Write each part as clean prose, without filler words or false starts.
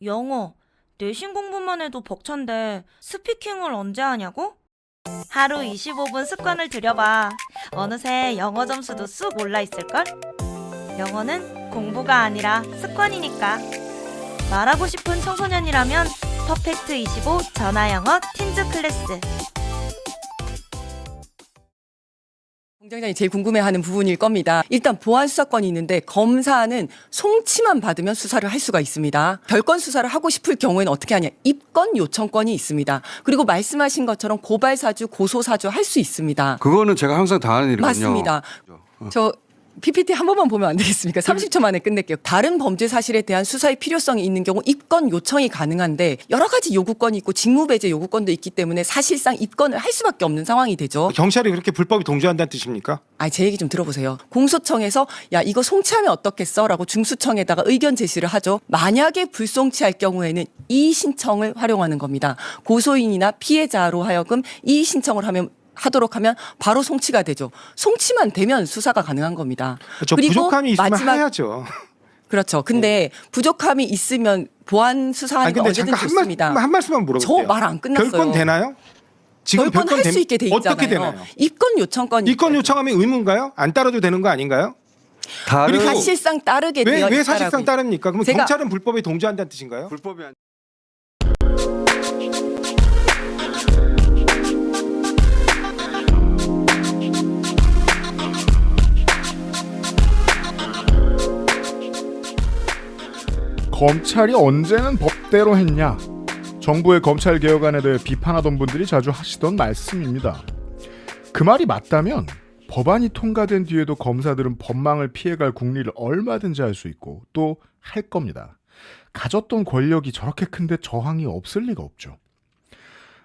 영어, 내신 공부만 해도 벅찬데 스피킹을 언제 하냐고? 하루 25분 습관을 들여봐. 어느새 영어 점수도 쑥 올라있을걸? 영어는 공부가 아니라 습관이니까. 말하고 싶은 청소년이라면 퍼펙트 25 전화영어 틴즈 클래스. 공장장이 제일 궁금해하는 부분일 겁니다. 일단 보안 수사권이 있는데 검사는 송치만 받으면 수사를 할 수가 있습니다. 별건 수사를 하고 싶을 경우에는 어떻게 하냐? 입건 요청권이 있습니다. 그리고 말씀하신 것처럼 고발 사주, 고소 사주 할 수 있습니다. 그거는 제가 항상 다 하는 일이거든요. 맞습니다. 저 PPT 한 번만 보면 안 되겠습니까? 30초 만에 끝낼게요. 다른 범죄 사실에 대한 수사의 필요성이 있는 경우 입건 요청이 가능한데 여러 가지 요구권이 있고 직무배제 요구권도 있기 때문에 사실상 입건을 할 수밖에 없는 상황이 되죠. 경찰이 그렇게 불법이 동조한다는 뜻입니까? 제 얘기 좀 들어보세요. 공소청에서 야 이거 송치하면 어떻겠어? 라고 중수청에다가 의견 제시를 하죠. 만약에 불송치할 경우에는 이의 신청을 활용하는 겁니다. 고소인이나 피해자로 하여금 이의 신청을 하도록 하면 바로 송치가 되죠. 송치만 되면 수사가 가능한 겁니다. 그렇죠. 그리고 부족함이 있으면 해야죠. 그렇죠. 근데 부족함이 있으면 보안 수사하는 게 근데 언제든 잠깐 좋습니다. 한 말씀만 물어볼게요. 저 말 안 끝났어요. 별건 되나요? 지금 별건 할 수 있게 돼 있잖아요. 어떻게 되나요? 입건 요청권이 입건 요청하면 의무인가요? 안 따라도 되는 거 아닌가요? 다른 사실상 따르게 되어 왜 있다라고. 사실상 따릅니까? 그러면 제가- 경찰은 불법에 동조한다는 뜻인가요? 불법이 아니 검찰이 언제는 법대로 했냐? 정부의 검찰 개혁안에 대해 비판하던 분들이 자주 하시던 말씀입니다. 그 말이 맞다면 법안이 통과된 뒤에도 검사들은 법망을 피해갈 국리를 얼마든지 할 수 있고 또 할 겁니다. 가졌던 권력이 저렇게 큰데 저항이 없을 리가 없죠.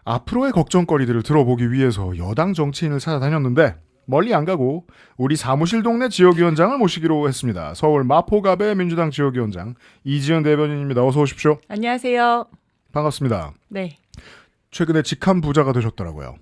앞으로의 걱정거리들을 들어보기 위해서 여당 정치인을 찾아다녔는데 멀리 안 가고 우리 사무실 동네 지역위원장을 모시기로 했습니다. 서울 마포갑의 민주당 지역위원장 이지은 대변인입니다. 어서 오십시오. 안녕하세요. 반갑습니다. 네. 최근에 직함 부자가 되셨더라고요.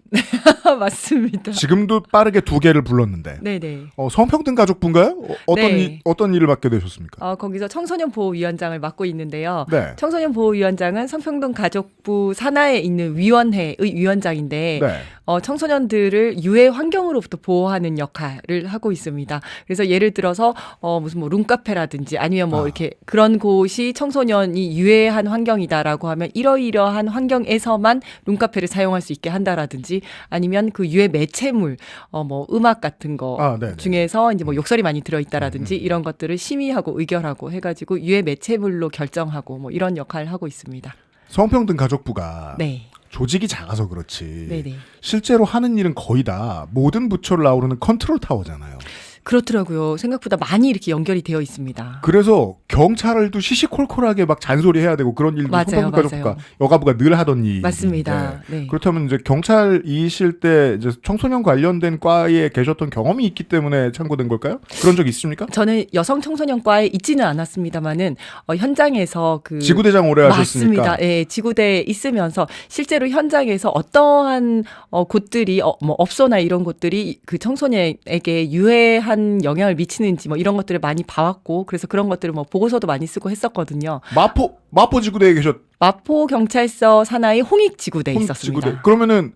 맞습니다. 지금도 빠르게 2개를 불렀는데 네네. 성평등 가족부인가요? 네. 어떤 일을 맡게 되셨습니까? 거기서 청소년 보호위원장을 맡고 있는데요. 네. 청소년 보호위원장은 성평등 가족부 산하에 있는 위원회의 위원장인데 네. 청소년들을 유해 환경으로부터 보호하는 역할을 하고 있습니다. 그래서 예를 들어서 무슨 뭐 룸카페라든지 아니면 뭐 이렇게 그런 곳이 청소년이 유해한 환경이다라고 하면 이러이러한 환경에서만 룸카페를 사용할 수 있게 한다라든지 아니면 그 유해 매체물 뭐 음악 같은 거 네네. 중에서 이제 뭐 욕설이 많이 들어있다라든지 이런 것들을 심의하고 의결하고 해가지고 유해 매체물로 결정하고 뭐 이런 역할을 하고 있습니다. 성평등 가족부가 네. 조직이 작아서 그렇지 네네. 실제로 하는 일은 거의 다 모든 부처를 아우르는 컨트롤 타워잖아요. 그렇더라고요. 생각보다 많이 이렇게 연결이 되어 있습니다. 그래서 경찰도 시시콜콜하게 막 잔소리해야 되고 그런 일도 맞아요, 성평등 가족부가 맞아요. 여가부가 늘 하던 일인데 맞습니다. 네. 그렇다면 이제 경찰이실 때 이제 청소년 관련된 과에 계셨던 경험이 있기 때문에 참고된 걸까요? 그런 적 있습니까? 저는 여성 청소년과에 있지는 않았습니다만은 현장에서 그 지구대장 오래 하셨으니까. 맞습니다. 예, 지구대에 있으면서 실제로 현장에서 어떠한 곳들이 뭐 업소나 이런 곳들이 그 청소년에게 유해한 영향을 미치는지 뭐 이런 것들을 많이 봐왔고 그래서 그런 것들을 뭐 보고서도 많이 쓰고 했었거든요. 마포 지구대에 계셨. 마포 경찰서 산하의 홍익 지구대에 있었습니다. 지구대. 그러면은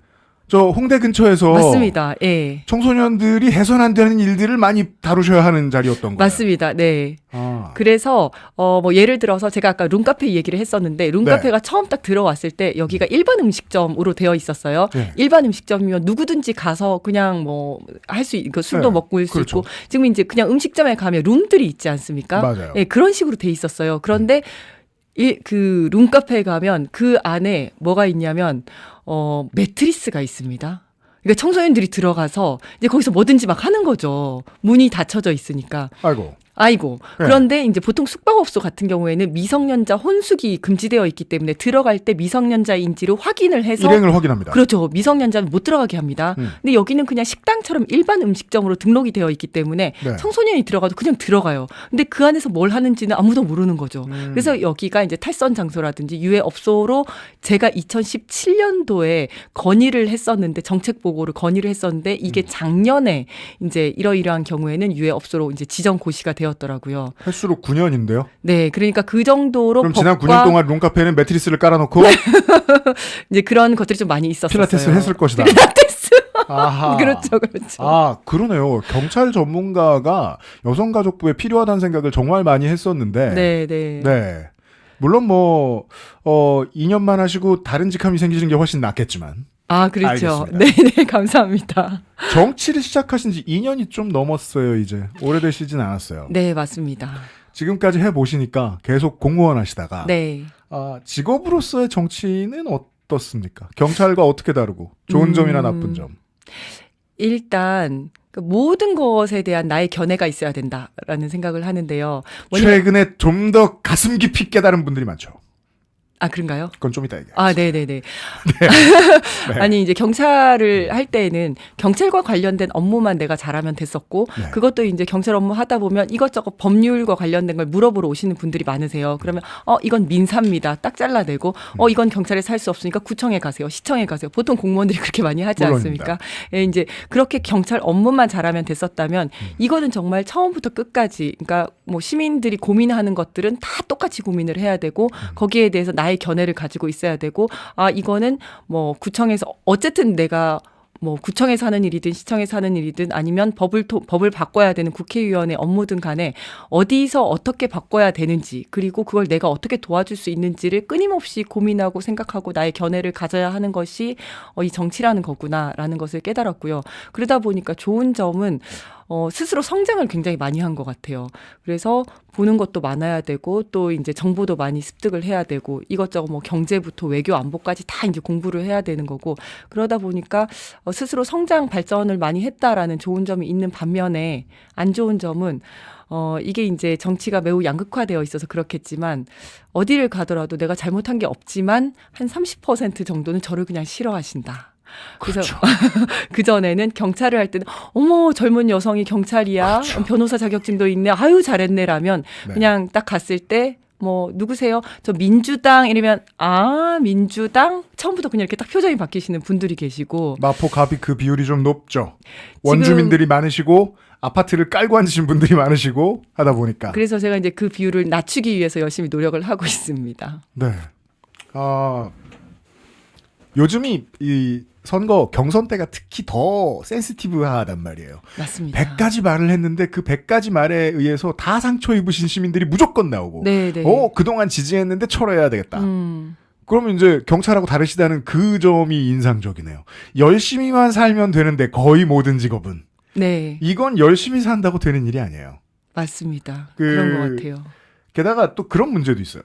저 홍대 근처에서 맞습니다. 예. 청소년들이 해선 안 되는 일들을 많이 다루셔야 하는 자리였던 거예요. 맞습니다. 네. 아. 그래서 뭐 예를 들어서 제가 아까 룸카페 얘기를 했었는데 룸카페가 처음 딱 들어왔을 때 여기가 일반 음식점으로 되어 있었어요. 네. 일반 음식점이면 누구든지 가서 그냥 뭐 할 수 있고 술도 네. 먹고 올 수 그렇죠. 있고 지금 이제 그냥 음식점에 가면 룸들이 있지 않습니까? 맞아요. 네, 그런 식으로 돼 있었어요. 그런데 그 룸카페에 가면 그 안에 뭐가 있냐면 매트리스가 있습니다. 그러니까 청소년들이 들어가서 이제 거기서 뭐든지 막 하는 거죠. 문이 닫혀져 있으니까. 아이고. 네. 그런데 이제 보통 숙박업소 같은 경우에는 미성년자 혼숙이 금지되어 있기 때문에 들어갈 때 미성년자인지를 확인을 해서 일행을 확인합니다. 그렇죠. 미성년자는 못 들어가게 합니다. 근데 여기는 그냥 식당처럼 일반 음식점으로 등록이 되어 있기 때문에 네. 청소년이 들어가도 그냥 들어가요. 근데 그 안에서 뭘 하는지는 아무도 모르는 거죠. 그래서 여기가 이제 탈선 장소라든지 유해 업소로 제가 2017년도에 건의를 했었는데 정책 보고를 건의를 했었는데 이게 작년에 이제 이러이러한 경우에는 유해 업소로 이제 지정 고시가 되어 문제였더라고요. 횟수로 9년인데요. 네, 그러니까 그 정도로 그럼 지난 9년 동안 룸카페는 매트리스를 깔아놓고 이제 그런 것들이 좀 많이 있었어요. 필라테스를 했을 것이다. 필라테스. 아하. 그렇죠, 그렇죠. 아, 그러네요. 경찰 전문가가 여성가족부에 필요하다는 생각을 정말 많이 했었는데. 네, 네. 네. 물론 2년만 하시고 다른 직함이 생기시는 게 훨씬 낫겠지만. 아, 그렇죠. 알겠습니다. 네, 네, 감사합니다. 정치를 시작하신 지 2년이 좀 넘었어요, 이제. 오래되시진 않았어요. 네, 맞습니다. 지금까지 해보시니까 계속 공무원 하시다가. 네. 직업으로서의 정치는 어떻습니까? 경찰과 어떻게 다르고? 좋은 점이나 나쁜 점. 일단 그 모든 것에 대한 나의 견해가 있어야 된다라는 생각을 하는데요. 최근에 좀 더 가슴 깊이 깨달은 분들이 많죠. 아, 그런가요? 그건 좀 이따 얘기해요. 아, 네네네. 네. 아니, 이제 경찰을 할 때는 경찰과 관련된 업무만 내가 잘하면 됐었고, 네. 그것도 이제 경찰 업무 하다 보면 이것저것 법률과 관련된 걸 물어보러 오시는 분들이 많으세요. 그러면, 이건 민사입니다. 딱 잘라내고, 이건 경찰에서 할 수 없으니까 구청에 가세요. 시청에 가세요. 보통 공무원들이 그렇게 많이 하지 물론입니다. 않습니까? 예, 이제 그렇게 경찰 업무만 잘하면 됐었다면, 이거는 정말 처음부터 끝까지, 그러니까 뭐 시민들이 고민하는 것들은 다 똑같이 고민을 해야 되고, 거기에 대해서 나의 견해를 가지고 있어야 되고, 이거는 뭐 구청에서 어쨌든 내가 뭐 구청에서 하는 일이든 시청에서 하는 일이든 아니면 법을 바꿔야 되는 국회의원의 업무든 간에 어디서 어떻게 바꿔야 되는지, 그리고 그걸 내가 어떻게 도와줄 수 있는지를 끊임없이 고민하고 생각하고 나의 견해를 가져야 하는 것이 이 정치라는 거구나라는 것을 깨달았고요. 그러다 보니까 좋은 점은 스스로 성장을 굉장히 많이 한 것 같아요. 그래서 보는 것도 많아야 되고, 또 이제 정보도 많이 습득을 해야 되고, 이것저것 뭐 경제부터 외교 안보까지 다 이제 공부를 해야 되는 거고, 그러다 보니까 스스로 성장 발전을 많이 했다라는 좋은 점이 있는 반면에, 안 좋은 점은 이게 이제 정치가 매우 양극화되어 있어서 그렇겠지만, 어디를 가더라도 내가 잘못한 게 없지만 한 30% 정도는 저를 그냥 싫어하신다. 그래서 그렇죠. 그전에는 경찰을 할 때는 어머, 젊은 여성이 경찰이야. 그렇죠. 변호사 자격증도 있네. 아유, 잘했네라면 네. 그냥 딱 갔을 때 뭐 누구세요? 저 민주당 이러면 민주당? 처음부터 그냥 이렇게 딱 표정이 바뀌시는 분들이 계시고, 마포 갑이 그 비율이 좀 높죠. 원주민들이 많으시고 아파트를 깔고 앉으신 분들이 많으시고 하다 보니까. 그래서 제가 이제 그 비율을 낮추기 위해서 열심히 노력을 하고 있습니다. 네. 요즘이 이 선거 경선 때가 특히 더 센시티브하단 말이에요. 맞습니다. 100가지 말을 했는데 그 100가지 말에 의해서 다 상처 입으신 시민들이 무조건 나오고. 네, 네. 그동안 지지했는데 철회해야 되겠다. 음. 그러면 이제 경찰하고 다르시다는 그 점이 인상적이네요. 열심히만 살면 되는데 거의 모든 직업은. 네, 이건 열심히 산다고 되는 일이 아니에요. 맞습니다. 그런 것 같아요. 게다가 또 그런 문제도 있어요.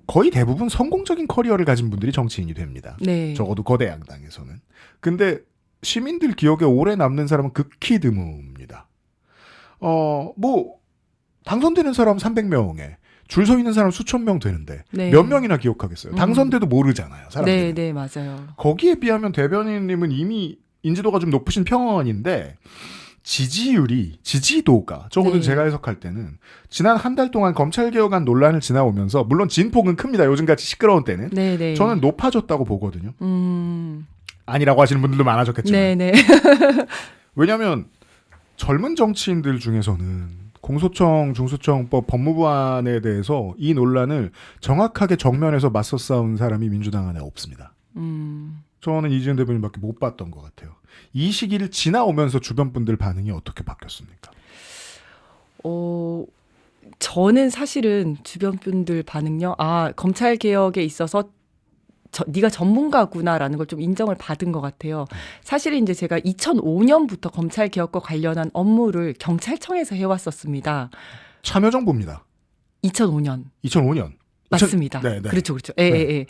거의 대부분 성공적인 커리어를 가진 분들이 정치인이 됩니다. 네. 적어도 거대 양당에서는. 근데 시민들 기억에 오래 남는 사람은 극히 드뭅니다. 당선되는 사람 300명에 줄 서 있는 사람 수천 명 되는데 네. 몇 명이나 기억하겠어요. 당선돼도 모르잖아요. 사람들이. 네, 네, 맞아요. 거기에 비하면 대변인님은 이미 인지도가 좀 높으신 평원인데 지지도가 적어도 네. 제가 해석할 때는 지난 한 달 동안 검찰개혁안 논란을 지나오면서 물론 진폭은 큽니다. 요즘같이 시끄러운 때는. 네, 네. 저는 높아졌다고 보거든요. 아니라고 하시는 분들도 많아졌겠지만. 네, 네. 왜냐하면 젊은 정치인들 중에서는 공소청, 중수청법, 법무부안에 대해서 이 논란을 정확하게 정면에서 맞서 싸운 사람이 민주당 안에 없습니다. 저는 이지은 대변인밖에 못 봤던 것 같아요. 이 시기를 지나오면서 주변 분들 반응이 어떻게 바뀌었습니까? 저는 사실은 주변 분들 반응요. 검찰 개혁에 있어서 네가 전문가구나라는 걸 좀 인정을 받은 것 같아요. 사실은 이제 제가 2005년부터 검찰 개혁과 관련한 업무를 경찰청에서 해왔었습니다. 참여정부입니다. 2005년. 2005년. 맞습니다. 네, 네. 그렇죠. 예.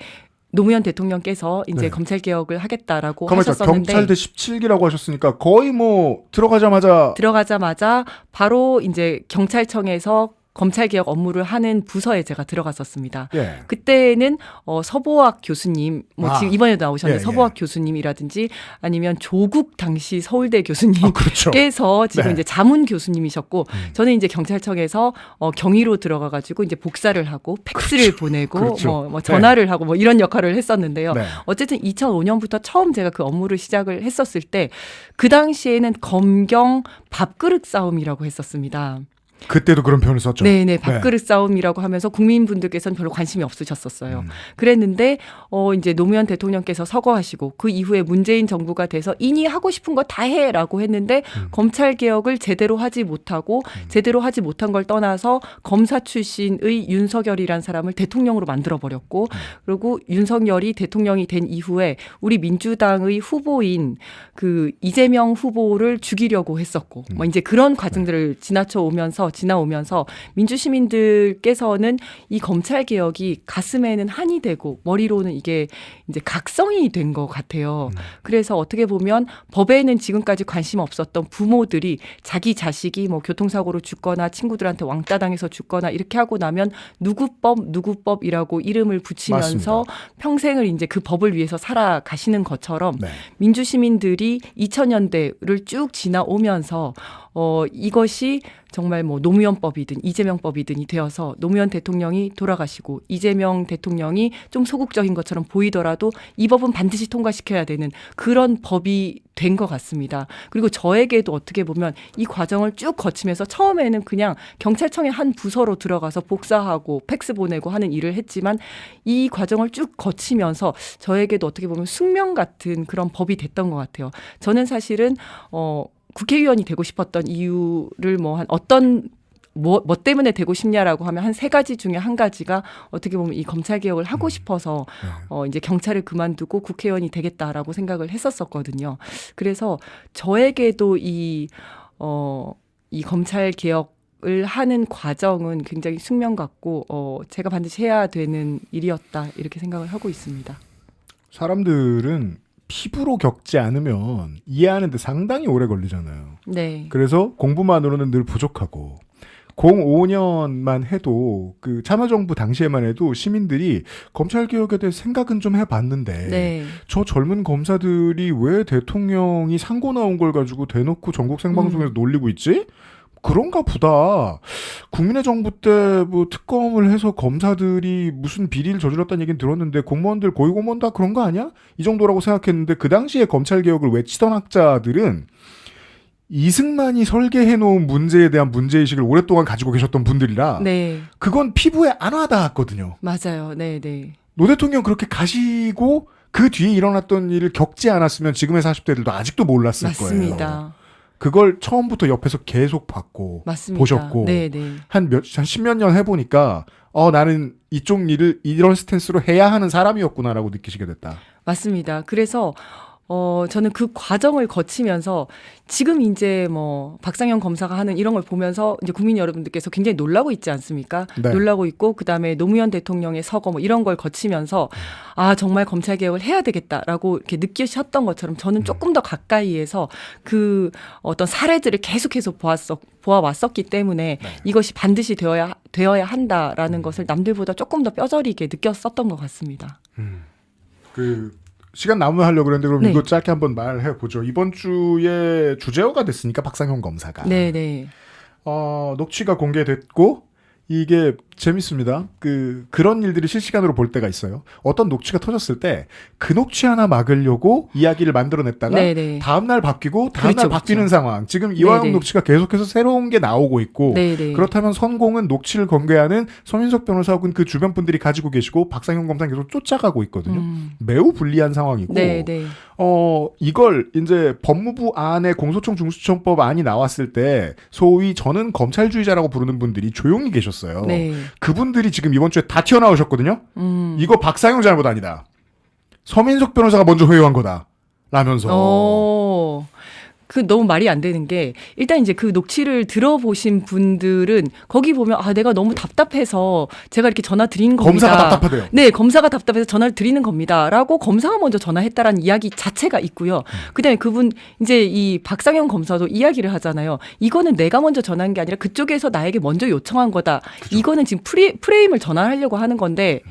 노무현 대통령께서 이제 네. 검찰 개혁을 하겠다라고 그러니까 하셨었는데, 경찰대 17기라고 하셨으니까 거의 들어가자마자 바로 이제 경찰청에서 검찰 개혁 업무를 하는 부서에 제가 들어갔었습니다. 예. 그때는 서보학 교수님, 지금 이번에도 나오셨는데 예, 서보학 교수님이라든지 아니면 조국 당시 서울대 그렇죠. 교수님께서 지금 네. 이제 자문 교수님이셨고, 저는 이제 경찰청에서 경위로 들어가가지고 이제 복사를 하고 팩스를 보내고 그렇죠. 뭐 전화를 하고 뭐 이런 역할을 했었는데요. 네. 어쨌든 2005년부터 처음 제가 그 업무를 시작을 했었을 때, 그 당시에는 검경 밥그릇 싸움이라고 했었습니다. 그때도 그런 표현을 썼죠. 네네, 밥그릇 싸움이라고 하면서 국민분들께서는 별로 관심이 없으셨었어요. 음. 그랬는데 이제 노무현 대통령께서 서거하시고 그 이후에 문재인 정부가 돼서 이니 하고 싶은 거 다 해라고 했는데 검찰 개혁을 제대로 하지 못하고 제대로 하지 못한 걸 떠나서 검사 출신의 윤석열이란 사람을 대통령으로 만들어 버렸고 그리고 윤석열이 대통령이 된 이후에 우리 민주당의 후보인 그 이재명 후보를 죽이려고 했었고 뭐 이제 그런 과정들을 지나오면서 민주시민들께서는 이 검찰 개혁이 가슴에는 한이 되고 머리로는 이게 이제 각성이 된 것 같아요. 그래서 어떻게 보면 법에는 지금까지 관심 없었던 부모들이 자기 자식이 뭐 교통사고로 죽거나 친구들한테 왕따 당해서 죽거나 이렇게 하고 나면 누구법이라고 이름을 붙이면서 맞습니다. 평생을 이제 그 법을 위해서 살아가시는 것처럼 네. 민주시민들이 2000년대를 쭉 지나오면서 이것이 정말 뭐 노무현법이든 이재명법이든이 되어서 노무현 대통령이 돌아가시고 이재명 대통령이 좀 소극적인 것처럼 보이더라도 이 법은 반드시 통과시켜야 되는 그런 법이 된 것 같습니다. 그리고 저에게도 어떻게 보면 이 과정을 쭉 거치면서 처음에는 그냥 경찰청의 한 부서로 들어가서 복사하고 팩스 보내고 하는 일을 했지만 이 과정을 쭉 거치면서 저에게도 어떻게 보면 숙명 같은 그런 법이 됐던 것 같아요. 저는 사실은 국회의원이 되고 싶었던 이유를 뭐 한 어떤 뭐 때문에 되고 싶냐라고 하면 한 세 가지 중에 한 가지가 어떻게 보면 이 검찰 개혁을 하고 싶어서 이제 경찰을 그만두고 국회의원이 되겠다라고 생각을 했었거든요. 그래서 저에게도 이 검찰 개혁을 하는 과정은 굉장히 숙명 같고 제가 반드시 해야 되는 일이었다 이렇게 생각을 하고 있습니다. 사람들은 피부로 겪지 않으면 이해하는데 상당히 오래 걸리잖아요. 네. 그래서 공부만으로는 늘 부족하고 05년만 해도 그 참여정부 당시에만 해도 시민들이 검찰개혁에 대해 생각은 좀 해봤는데 네. 저 젊은 검사들이 왜 대통령이 상고 나온 걸 가지고 대놓고 전국 생방송에서 놀리고 있지? 그런가 보다. 국민의 정부 때 뭐 특검을 해서 검사들이 무슨 비리를 저질렀다는 얘기는 들었는데 공무원들 고위공무원 다 그런 거 아니야? 이 정도라고 생각했는데 그 당시에 검찰개혁을 외치던 학자들은 이승만이 설계해놓은 문제에 대한 문제의식을 오랫동안 가지고 계셨던 분들이라 네. 그건 피부에 안 와닿았거든요. 맞아요. 네, 네. 노 대통령 그렇게 가시고 그 뒤에 일어났던 일을 겪지 않았으면 지금의 40대들도 아직도 몰랐을 거예요. 맞습니다. 그걸 처음부터 옆에서 계속 봤고 맞습니다. 보셨고 네, 네. 한 10몇 년 해보니까 나는 이쪽 일을 이런 스탠스로 해야 하는 사람이었구나라고 느끼시게 됐다. 맞습니다. 그래서 저는 그 과정을 거치면서 지금 이제 뭐 박상현 검사가 하는 이런 걸 보면서 이제 국민 여러분들께서 굉장히 놀라고 있지 않습니까? 네. 놀라고 있고 그다음에 노무현 대통령의 서거 뭐 이런 걸 거치면서 정말 검찰 개혁을 해야 되겠다라고 이렇게 느끼셨던 것처럼 저는 조금 더 가까이에서 그 어떤 사례들을 계속해서 보아왔었기 때문에 이것이 반드시 되어야 한다라는 것을 남들보다 조금 더 뼈저리게 느꼈었던 것 같습니다. 시간 남으면 하려고 그랬는데 그럼 네. 이거 짧게 한번 말해보죠. 이번 주에 주제어가 됐으니까 박상현 검사가. 네네. 녹취가 공개됐고 이게 재밌습니다. 그런 일들이 실시간으로 볼 때가 있어요. 어떤 녹취가 터졌을 때 그 녹취 하나 막으려고 이야기를 만들어냈다가 네네. 다음날 바뀌고 다음날 그렇죠, 바뀌는 그렇죠. 상황. 지금 이화영 네네. 녹취가 계속해서 새로운 게 나오고 있고 네네. 그렇다면 선공은 녹취를 공개하는 서민석 변호사 혹은 그 주변 분들이 가지고 계시고 박상현 검사는 계속 쫓아가고 있거든요. 매우 불리한 상황이고 네네. 이걸 이제 법무부 안에 공소청 중수청법 안이 나왔을 때 소위 저는 검찰주의자라고 부르는 분들이 조용히 계셨어요. 네. 그분들이 지금 이번 주에 다 튀어나오셨거든요. 이거 박상영 잘못 아니다. 서민석 변호사가 먼저 회유한 거다. 라면서. 그 너무 말이 안 되는 게 일단 이제 그 녹취를 들어보신 분들은 거기 보면 내가 너무 답답해서 제가 이렇게 전화 드린 겁니다. 검사가 답답하대요. 네, 검사가 답답해서 전화를 드리는 겁니다라고 검사가 먼저 전화했다라는 이야기 자체가 있고요. 그다음에 그분 이제 이 박상현 검사도 이야기를 하잖아요. 이거는 내가 먼저 전화한 게 아니라 그쪽에서 나에게 먼저 요청한 거다. 이거는 지금 프레임을 전환하려고 하는 건데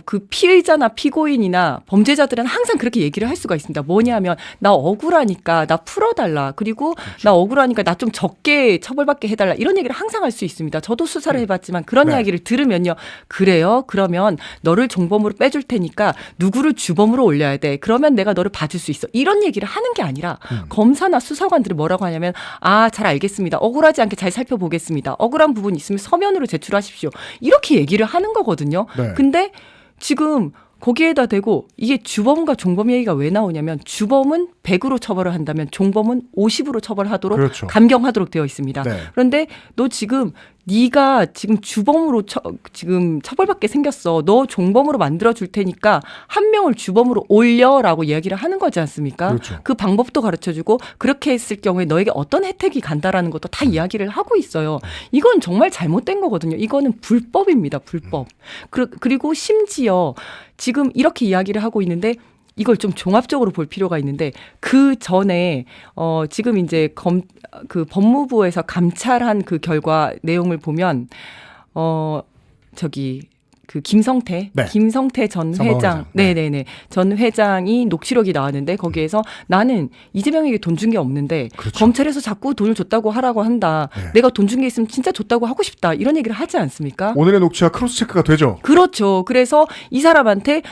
그 피의자나 피고인이나 범죄자들은 항상 그렇게 얘기를 할 수가 있습니다. 뭐냐면 나 억울하니까 나 풀어달라. 그리고 나 억울하니까 나 좀 적게 처벌받게 해달라. 이런 얘기를 항상 할 수 있습니다. 저도 수사를 해봤지만 그런 네. 이야기를 들으면요. 그래요? 그러면 너를 종범으로 빼줄 테니까 누구를 주범으로 올려야 돼. 그러면 내가 너를 봐줄 수 있어. 이런 얘기를 하는 게 아니라 검사나 수사관들이 뭐라고 하냐면 잘 알겠습니다. 억울하지 않게 잘 살펴보겠습니다. 억울한 부분 있으면 서면으로 제출하십시오. 이렇게 얘기를 하는 거거든요. 네. 근데 지금 거기에다 대고 이게 주범과 종범 얘기가 왜 나오냐면 주범은 100으로 처벌을 한다면 종범은 50으로 처벌하도록 그렇죠. 감경하도록 되어 있습니다. 네. 그런데 너 지금 네가 지금 주범으로 지금 처벌받게 생겼어. 너 종범으로 만들어줄 테니까 한 명을 주범으로 올려라고 이야기를 하는 거지 않습니까? 그렇죠. 그 방법도 가르쳐주고 그렇게 했을 경우에 너에게 어떤 혜택이 간다라는 것도 다 이야기를 하고 있어요. 이건 정말 잘못된 거거든요. 이거는 불법입니다. 불법. 그리고 심지어 지금 이렇게 이야기를 하고 있는데 이걸 좀 종합적으로 볼 필요가 있는데 그 전에 지금 이제 그 법무부에서 감찰한 그 결과 내용을 보면 그 김성태 전 회장, 네네네 전 회장이 녹취록이 나왔는데 거기에서 나는 이재명에게 돈 준 게 없는데 그렇죠. 검찰에서 자꾸 돈을 줬다고 하라고 한다. 네. 내가 돈 준 게 있으면 진짜 줬다고 하고 싶다. 이런 얘기를 하지 않습니까? 오늘의 녹취와 크로스 체크가 되죠. 그렇죠. 그래서 이 사람한테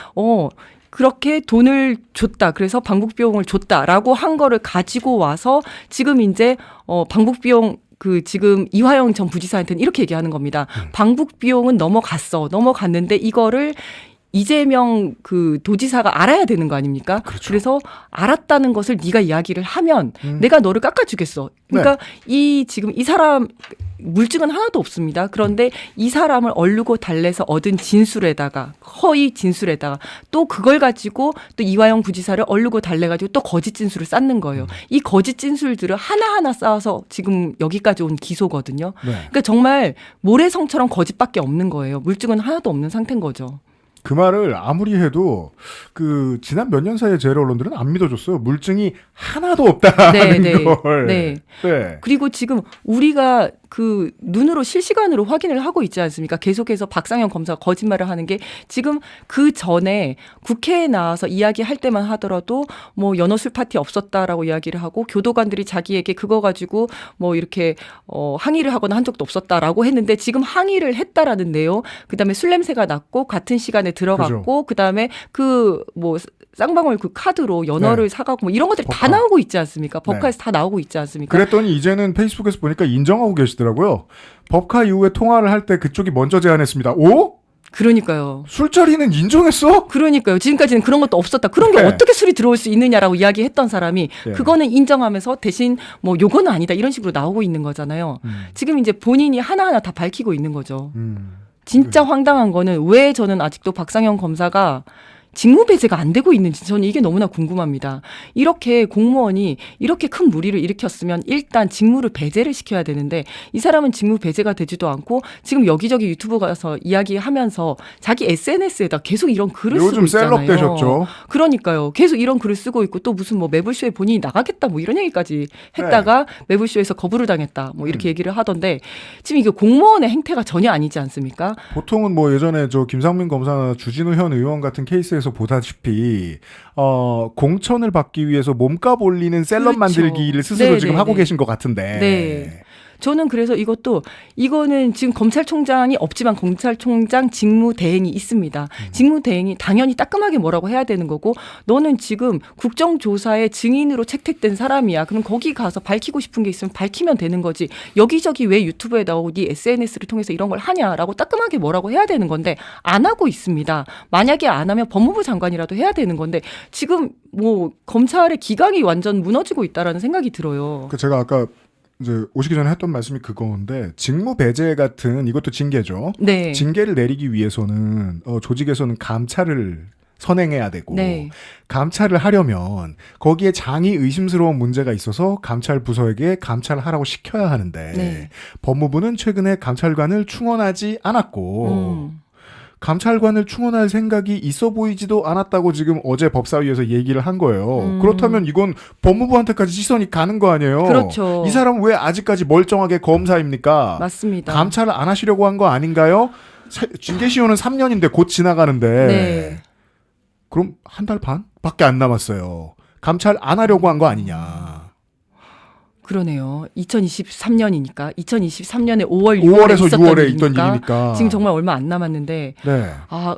그렇게 돈을 줬다. 그래서 방북 비용을 줬다라고 한 거를 가지고 와서 지금 이제 방북 비용 지금 이화영 전 부지사한테는 이렇게 얘기하는 겁니다. 방북 비용은 넘어갔는데 이거를 이재명 그 도지사가 알아야 되는 거 아닙니까? 그렇죠. 그래서 알았다는 것을 네가 이야기를 하면 내가 너를 깎아주겠어. 그러니까 지금 이 사람 물증은 하나도 없습니다. 그런데 이 사람을 얼르고 달래서 얻은 진술에다가 허위 진술에다가 또 그걸 가지고 또 이화영 부지사를 얼르고 달래가지고 또 거짓 진술을 쌓는 거예요. 이 거짓 진술들을 하나하나 쌓아서 지금 여기까지 온 기소거든요. 네. 그러니까 정말 모래성처럼 거짓밖에 없는 거예요. 물증은 하나도 없는 상태인 거죠. 그 말을 아무리 해도 지난 몇 년 사이에 제일 언론들은 안 믿어줬어요. 물증이 하나도 없다는 걸. 네. 네. 그리고 지금 우리가 눈으로 실시간으로 확인을 하고 있지 않습니까? 계속해서 박상현 검사가 거짓말을 하는 게 지금 그 전에 국회에 나와서 이야기할 때만 하더라도 뭐 연어술 파티 없었다라고 이야기를 하고 교도관들이 자기에게 그거 가지고 뭐 이렇게 항의를 하거나 한 적도 없었다라고 했는데 지금 항의를 했다라는 내용, 그다음에 술 냄새가 났고 같은 시간에 들어갔고 그다음에 쌍방울 카드로 연어를 사가고 뭐 이런 것들이 다 나오고 있지 않습니까? 법카에서 다 나오고 있지 않습니까? 그랬더니 이제는 페이스북에서 보니까 인정하고 계시더라고요. 법카 이후에 통화를 할 때 그쪽이 먼저 제안했습니다. 오? 그러니까요. 술자리는 인정했어? 그러니까요. 지금까지는 그런 것도 없었다. 그런 게 어떻게 술이 들어올 수 있느냐라고 이야기했던 사람이 그거는 인정하면서 대신 뭐 요거는 아니다 이런 식으로 나오고 있는 거잖아요. 지금 이제 본인이 하나하나 다 밝히고 있는 거죠. 진짜 황당한 거는 왜 저는 아직도 박상현 검사가 직무 배제가 안 되고 있는지 저는 이게 너무나 궁금합니다. 이렇게 공무원이 이렇게 큰 무리를 일으켰으면 일단 직무를 배제를 시켜야 되는데 이 사람은 직무 배제가 되지도 않고 지금 여기저기 유튜브 가서 이야기하면서 자기 SNS에다 계속 이런 글을 쓰고 요즘 있잖아요. 셀럽 되셨죠. 그러니까요. 계속 이런 글을 쓰고 있고 또 무슨 매불쇼에 본인이 나가겠다 뭐 이런 얘기까지 했다가 매불쇼에서 거부를 당했다 뭐 이렇게 얘기를 하던데 지금 이게 공무원의 행태가 전혀 아니지 않습니까? 보통은 예전에 김상민 검사나 주진우 현 의원 같은 케이스에서 보다시피 공천을 받기 위해서 몸값 올리는 셀럽 만들기를 스스로 지금 하고 계신 것 같은데. 네. 저는 그래서 이거는 지금 검찰총장이 없지만 검찰총장 직무대행이 있습니다. 직무대행이 당연히 따끔하게 뭐라고 해야 되는 거고 너는 지금 국정조사의 증인으로 채택된 사람이야. 그럼 거기 가서 밝히고 싶은 게 있으면 밝히면 되는 거지. 여기저기 왜 유튜브에 나오고 네 SNS를 통해서 이런 걸 하냐라고 따끔하게 뭐라고 해야 되는 건데 안 하고 있습니다. 만약에 안 하면 법무부 장관이라도 해야 되는 건데 지금 검찰의 기강이 완전 무너지고 있다라는 생각이 들어요. 제가 아까 이제 오시기 전에 했던 말씀이 그건데 직무 배제 같은 이것도 징계죠. 네. 징계를 내리기 위해서는 조직에서는 감찰을 선행해야 되고 감찰을 하려면 거기에 장이 의심스러운 문제가 있어서 감찰 부서에게 감찰을 하라고 시켜야 하는데 법무부는 최근에 감찰관을 충원하지 않았고 감찰관을 충원할 생각이 있어 보이지도 않았다고 지금 어제 법사위에서 얘기를 한 거예요. 그렇다면 이건 법무부한테까지 시선이 가는 거 아니에요? 그렇죠. 이 사람은 왜 아직까지 멀쩡하게 검사입니까? 맞습니다. 감찰을 안 하시려고 한 거 아닌가요? 징계시효는 3년인데 곧 지나가는데 네. 그럼 한 달 반밖에 안 남았어요. 감찰 안 하려고 한 거 아니냐. 그러네요. 2023년이니까 2023년에 5월, 5월에서 있었던 6월에 있던 일이니까 일이니까. 지금 정말 얼마 안 남았는데 네. 아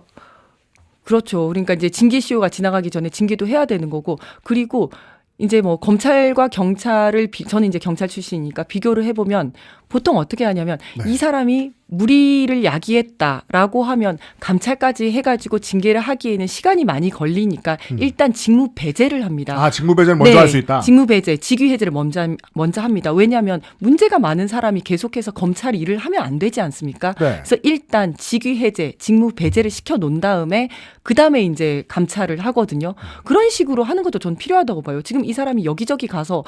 그렇죠. 그러니까 이제 징계시효가 지나가기 전에 징계도 해야 되는 거고 그리고 이제 뭐 검찰과 경찰을 저는 이제 경찰 출신이니까 비교를 해보면 보통 어떻게 하냐면 네. 이 사람이 무리를 야기했다라고 하면 감찰까지 해가지고 징계를 하기에는 시간이 많이 걸리니까 일단 직무 배제를 합니다. 아, 직무 배제를 먼저 할 수 있다. 직무 배제, 직위 해제를 먼저 합니다. 왜냐하면 문제가 많은 사람이 계속해서 검찰 일을 하면 안 되지 않습니까? 네. 그래서 일단 직위 해제, 직무 배제를 시켜 놓은 다음에 그 다음에 이제 감찰을 하거든요. 그런 식으로 하는 것도 전 필요하다고 봐요. 지금 이 사람이 여기저기 가서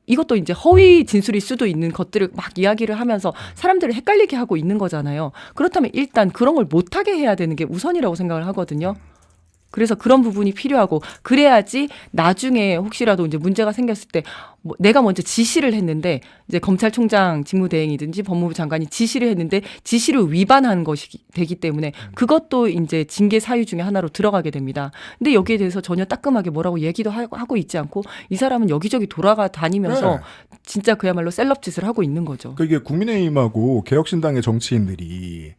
이것도 이제 허위 진술일 수도 있는 것들을 막 이야기를 하면서 사람들을 헷갈리게 하고 있는 거잖아요. 그렇다면 일단 그런 걸 못하게 해야 되는 게 우선이라고 생각을 하거든요. 그래서 그런 부분이 필요하고 그래야지 나중에 혹시라도 이제 문제가 생겼을 때 뭐 내가 먼저 지시를 했는데 이제 검찰총장 직무대행이든지 법무부 장관이 지시를 했는데 지시를 위반한 것이 되기 때문에 그것도 이제 징계 사유 중에 하나로 들어가게 됩니다. 근데 여기에 대해서 전혀 따끔하게 뭐라고 얘기도 하고 있지 않고 이 사람은 여기저기 돌아다니면서 네. 진짜 그야말로 셀럽짓을 하고 있는 거죠. 그러니까 이게 국민의힘하고 개혁신당의 정치인들이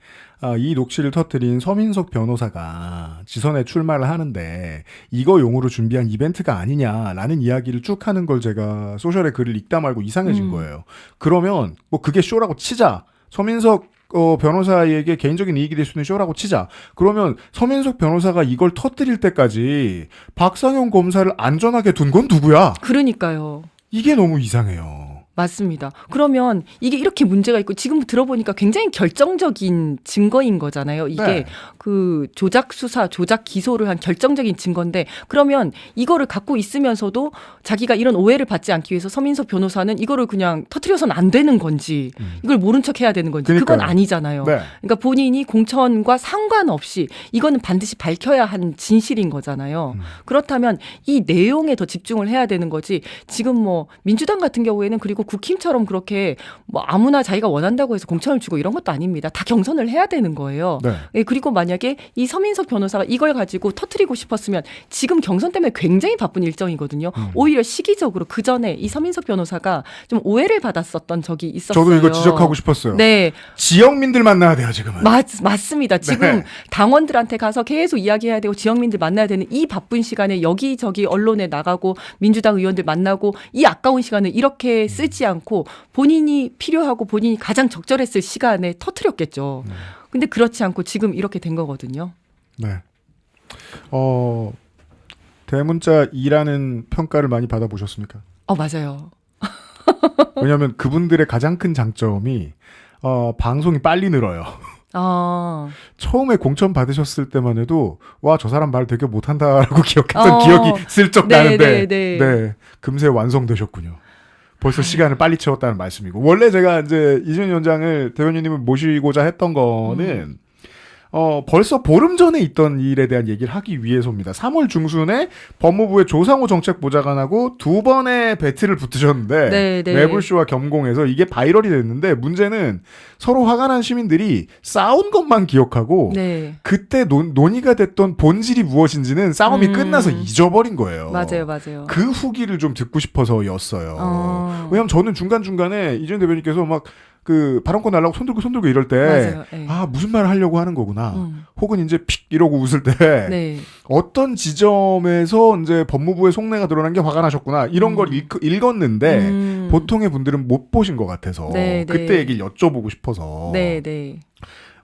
이 녹취를 터뜨린 서민석 변호사가 지선에 출마를 하는데 이거 용으로 준비한 이벤트가 아니냐라는 이야기를 쭉 하는 걸 제가 소셜에 글을 읽다 말고 이상해진 거예요. 그러면 뭐 그게 쇼라고 치자. 서민석 변호사에게 개인적인 이익이 될 수 있는 쇼라고 치자. 그러면 서민석 변호사가 이걸 터뜨릴 때까지 박상현 검사를 안전하게 둔 건 누구야? 그러니까요. 이게 너무 이상해요. 맞습니다. 그러면 이게 이렇게 문제가 있고 지금 들어보니까 굉장히 결정적인 증거인 거잖아요. 이게 네. 그 조작 수사, 조작 기소를 한 결정적인 증거인데 그러면 이거를 갖고 있으면서도 자기가 이런 오해를 받지 않기 위해서 서민석 변호사는 이거를 그냥 터뜨려서는 안 되는 건지 이걸 모른 척 해야 되는 건지 그건 그러니까요. 아니잖아요. 네. 그러니까 본인이 공천과 상관없이 이거는 반드시 밝혀야 한 진실인 거잖아요. 그렇다면 이 내용에 더 집중을 해야 되는 거지 지금 뭐 민주당 같은 경우에는 그리고 국힘처럼 그렇게 뭐 아무나 자기가 원한다고 해서 공천을 주고 이런 것도 아닙니다. 다 경선을 해야 되는 거예요. 네. 예, 그리고 만약에 이 서민석 변호사가 이걸 가지고 터뜨리고 싶었으면 지금 경선 때문에 굉장히 바쁜 일정이거든요. 오히려 시기적으로 그 전에 이 서민석 변호사가 좀 오해를 받았었던 적이 있었어요. 저도 이거 지적하고 싶었어요. 네, 지역민들 만나야 돼요, 지금은. 맞습니다. 지금 네. 당원들한테 가서 계속 이야기해야 되고 지역민들 만나야 되는 이 바쁜 시간에 여기저기 언론에 나가고 민주당 의원들 만나고 이 아까운 시간을 이렇게 쓰지 않고 본인이 필요하고 본인이 가장 적절했을 시간에 터뜨렸겠죠. 근데 그렇지 않고 지금 이렇게 된 거거든요. 네. 대문자 2라는 평가를 많이 받아보셨습니까? 맞아요. 왜냐하면 그분들의 가장 큰 장점이 방송이 빨리 늘어요. 처음에 공천 받으셨을 때만 해도 와, 저 사람 말 되게 못한다라고 기억했던 기억이 슬쩍 나는데 네, 금세 완성되셨군요. 벌써 시간을 빨리 채웠다는 말씀이고 원래 제가 이제 이준 위원장을 대변인님을 모시고자 했던 거는 벌써 보름 전에 있던 일에 대한 얘기를 하기 위해서입니다. 3월 중순에 법무부의 조상호 정책보좌관하고 두 번의 배틀을 붙으셨는데 네, 네. 매불쇼와 겸공해서 이게 바이럴이 됐는데 문제는 서로 화가 난 시민들이 싸운 것만 기억하고 네. 그때 논의가 됐던 본질이 무엇인지는 싸움이 끝나서 잊어버린 거예요. 맞아요. 그 후기를 좀 듣고 싶어서였어요. 왜냐면 저는 중간중간에 이준 대변인께서 막 그 발언권 달라고 손들고 이럴 때 맞아요. 네. 무슨 말을 하려고 하는 거구나. 혹은 이제 픽 이러고 웃을 때 네. 어떤 지점에서 이제 법무부의 속내가 드러난 게 화가 나셨구나. 이런 걸 읽었는데 보통의 분들은 못 보신 것 같아서 네, 네. 그때 얘기를 여쭤보고 싶어서 네.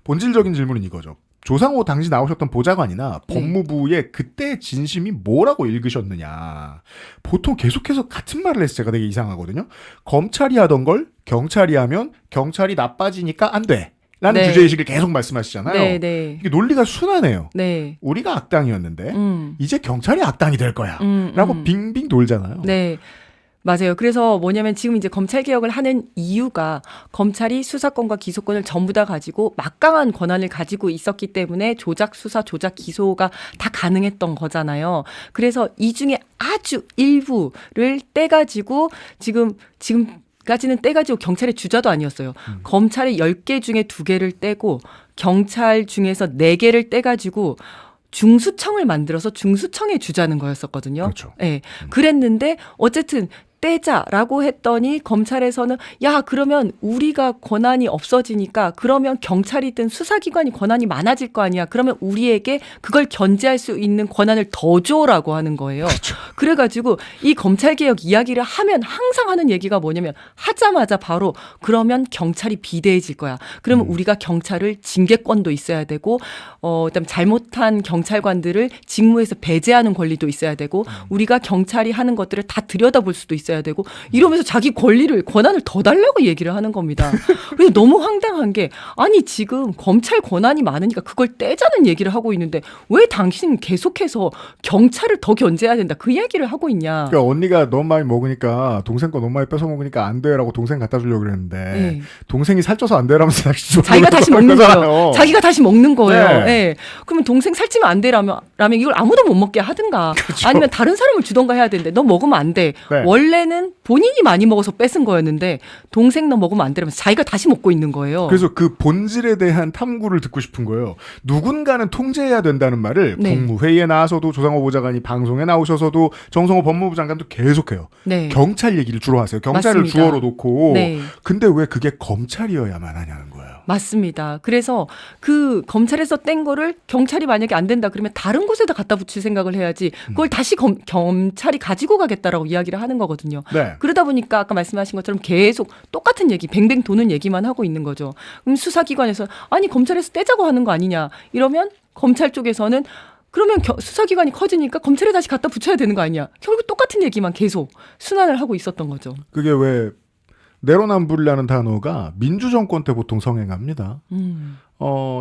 본질적인 질문은 이거죠. 조상호 당시 나오셨던 보좌관이나 법무부의 그때의 진심이 뭐라고 읽으셨느냐. 보통 계속해서 같은 말을 해서 제가 되게 이상하거든요. 검찰이 하던 걸 경찰이 하면 경찰이 나빠지니까 안 돼. 라는 네. 주제의식을 계속 말씀하시잖아요. 네. 이게 논리가 순하네요. 네. 우리가 악당이었는데 이제 경찰이 악당이 될 거야. 라고 빙빙 돌잖아요. 네. 맞아요. 그래서 뭐냐면 지금 이제 검찰 개혁을 하는 이유가 검찰이 수사권과 기소권을 전부 다 가지고 막강한 권한을 가지고 있었기 때문에 조작 수사, 조작 기소가 다 가능했던 거잖아요. 그래서 이 중에 아주 일부를 떼가지고 지금까지는 떼가지고 경찰의 주자도 아니었어요. 검찰의 10개 중에 2개를 떼고 경찰 중에서 4개를 떼가지고 중수청을 만들어서 중수청에 주자는 거였었거든요. 그렇죠. 네. 그랬는데 어쨌든 떼자라고 했더니 검찰에서는 야 그러면 우리가 권한이 없어지니까 그러면 경찰이든 수사기관이 권한이 많아질 거 아니야. 그러면 우리에게 그걸 견제할 수 있는 권한을 더 줘라고 하는 거예요. 그래가지고 이 검찰개혁 이야기를 하면 항상 하는 얘기가 뭐냐면 하자마자 바로 그러면 경찰이 비대해질 거야. 그러면 우리가 경찰을 징계권도 있어야 되고 그다음 잘못한 경찰관들을 직무에서 배제하는 권리도 있어야 되고 우리가 경찰이 하는 것들을 다 들여다볼 수도 있어야 되고 이러면서 자기 권한을 더 달라고 얘기를 하는 겁니다. 그래서 너무 황당한 게 아니 지금 검찰 권한이 많으니까 그걸 떼자는 얘기를 하고 있는데 왜 당신 계속해서 경찰을 더 견제해야 된다 그 얘기를 하고 있냐. 그러니까 언니가 너무 많이 먹으니까 동생 거 너무 많이 뺏어 먹으니까 안 돼라고 동생 갖다 주려고 그랬는데 네. 동생이 살쪄서 안 돼라면서 자기가 다시 먹는 거예요. 자기가 다시 먹는 거예요. 네. 네. 그러면 동생 살찌면 안 되라면 이걸 아무도 못 먹게 하든가 그렇죠. 아니면 다른 사람을 주던가 해야 되는데 너 먹으면 안 돼. 네. 원래는 본인이 많이 먹어서 뺏은 거였는데 동생 너 먹으면 안 되라면서 자기가 다시 먹고 있는 거예요. 그래서 그 본질에 대한 탐구를 듣고 싶은 거예요. 누군가는 통제해야 된다는 말을 네. 국무회의에 나와서도 조상호 보좌관이 방송에 나오셔서도 정성호 법무부 장관도 계속해요. 네. 경찰 얘기를 주로 하세요. 경찰을 맞습니다. 주어로 놓고. 네. 근데 왜 그게 검찰이어야만 하냐는 거예요. 맞습니다. 그래서 그 검찰에서 뗀 거를 경찰이 만약에 안 된다 그러면 다른 곳에다 갖다 붙일 생각을 해야지 그걸 다시 검찰이 가지고 가겠다라고 이야기를 하는 거거든요. 네. 그러다 보니까 아까 말씀하신 것처럼 계속 똑같은 얘기 뱅뱅 도는 얘기만 하고 있는 거죠. 그럼 수사기관에서 아니 검찰에서 떼자고 하는 거 아니냐 이러면 검찰 쪽에서는 그러면 수사기관이 커지니까 검찰에 다시 갖다 붙여야 되는 거 아니냐. 결국 똑같은 얘기만 계속 순환을 하고 있었던 거죠. 그게 왜 내로남불이라는 단어가 민주정권 때 보통 성행합니다.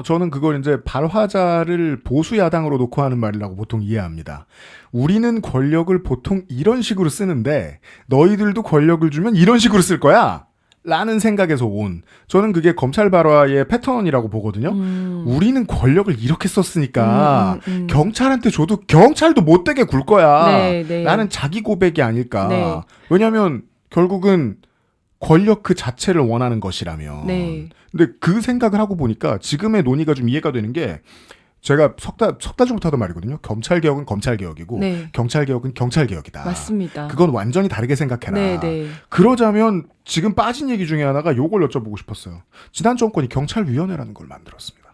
저는 그걸 이제 발화자를 보수 야당으로 놓고 하는 말이라고 보통 이해합니다. 우리는 권력을 보통 이런 식으로 쓰는데 너희들도 권력을 주면 이런 식으로 쓸 거야. 라는 생각에서 온 저는 그게 검찰 발화의 패턴이라고 보거든요. 우리는 권력을 이렇게 썼으니까 경찰한테 줘도 경찰도 못되게 굴 거야. 네, 네. 라는 자기 고백이 아닐까. 네. 왜냐하면 결국은 권력 그 자체를 원하는 것이라면. 네. 근데 그 생각을 하고 보니까 지금의 논의가 좀 이해가 되는 게 제가 석 달 전부터 하던 말이거든요. 검찰개혁은 검찰개혁이고 네. 경찰개혁은 경찰개혁이다. 맞습니다. 그건 완전히 다르게 생각해라. 네, 네. 그러자면 지금 빠진 얘기 중에 하나가 요걸 여쭤보고 싶었어요. 지난 정권이 경찰위원회라는 걸 만들었습니다.